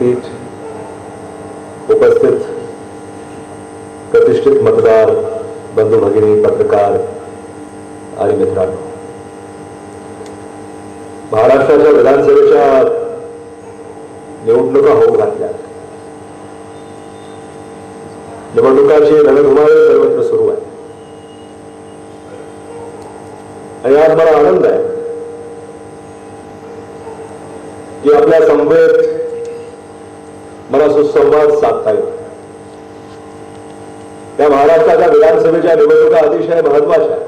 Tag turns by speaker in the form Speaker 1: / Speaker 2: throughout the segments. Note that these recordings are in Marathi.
Speaker 1: व्यासपीठ, उपस्थित प्रतिष्ठित मतदार बंधू भगिनी, पत्रकार आणि मित्रांनो, महाराष्ट्राच्या विधानसभेच्या निवडणुका होऊ घातल्या. निवडणुकांची रणधुमाळी सर्वत्र सुरू आहे आणि आज मला आनंद आहे की आपल्या समवेत मला सुसंवाद साधता येतो. या महाराष्ट्राच्या विधानसभेच्या निवडणुका अतिशय महत्वाच्या आहेत.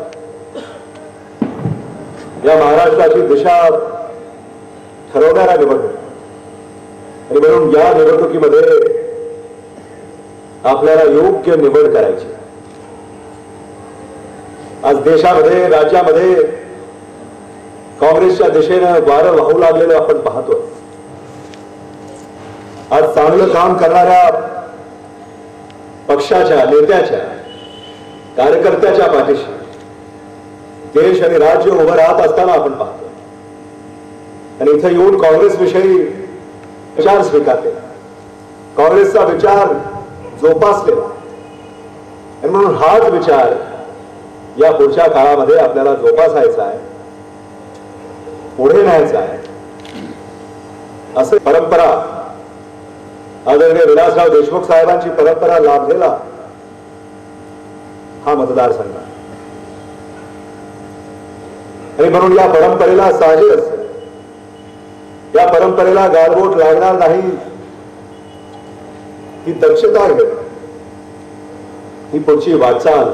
Speaker 1: या महाराष्ट्राची दिशा ठरवणाऱ्या निवडणूक आणि म्हणून या निवडणुकीमध्ये आपल्याला योग्य निवड करायची. आज देशामध्ये, राज्यामध्ये काँग्रेसच्या दिशेनं वारं वाहू लागलेलं आपण पाहतोय. आज चांगलं काम करणाऱ्या पक्षाच्या, नेत्याच्या, कार्यकर्त्याच्या पाठीशी देश आणि राज्य उभं राहत असताना आपण पाहतो. आणि इथं येऊन काँग्रेस विषयी विचार स्वीकारले, काँग्रेसचा विचार जोपासलेला आणि म्हणून हाच विचार या पुढच्या काळामध्ये आपल्याला जोपासायचा आहे, पुढे न्यायचा आहे. असं परंपरा आदरणीय विलासराव देशमुख साहेबांची परंपरा लाभलेला हा मतदारसंघ आहे. आणि म्हणून या परंपरेला साहजिक असते, या परंपरेला गालबोट लागणार नाही ही दक्षता घेणं, ही पुढची वाटचाल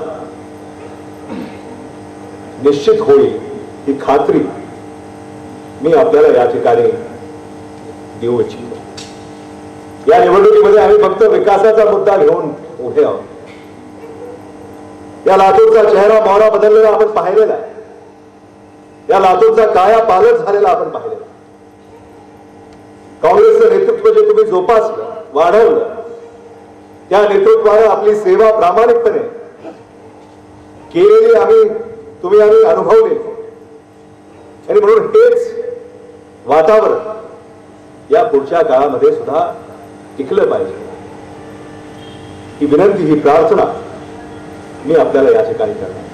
Speaker 1: निश्चित होईल ही खात्री मी आपल्याला या ठिकाणी देऊ इच्छितो. या निवडणुकीमध्ये आम्ही फक्त विकासाचा मुद्दा घेऊन उभे आहोत. या लातूरचा चेहरा मोहरा बदललेला आपण पाहिलेला आहे. या लातूरचा काया पालट झालेला आपण पाहिलेला. काँग्रेसचं नेतृत्व जे तुम्ही जोपासलं, वाढवलं, त्या नेतृत्वाने आपली सेवा प्रामाणिकपणे केलेली तुम्ही अनुभवले. आणि म्हणून हेच वातावरण या पुढच्या काळामध्ये सुद्धा टिकलं पाहिजे. ही विनंती, ही प्रार्थना मी आपल्याला या ठिकाणी करणार.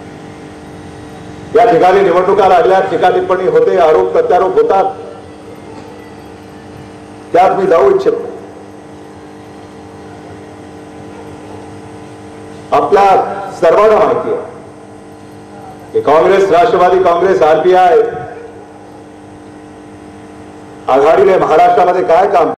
Speaker 1: या ठिकाणी निवडणुका लागल्या, टीका टिप्पणी होते, आरोप प्रत्यारोप होतात, त्यात मी जाऊ इच्छितो. आपल्या सर्वांना माहिती आहे की काँग्रेस, राष्ट्रवादी काँग्रेस, आरपीआय आघाडीने महाराष्ट्रामध्ये काय काम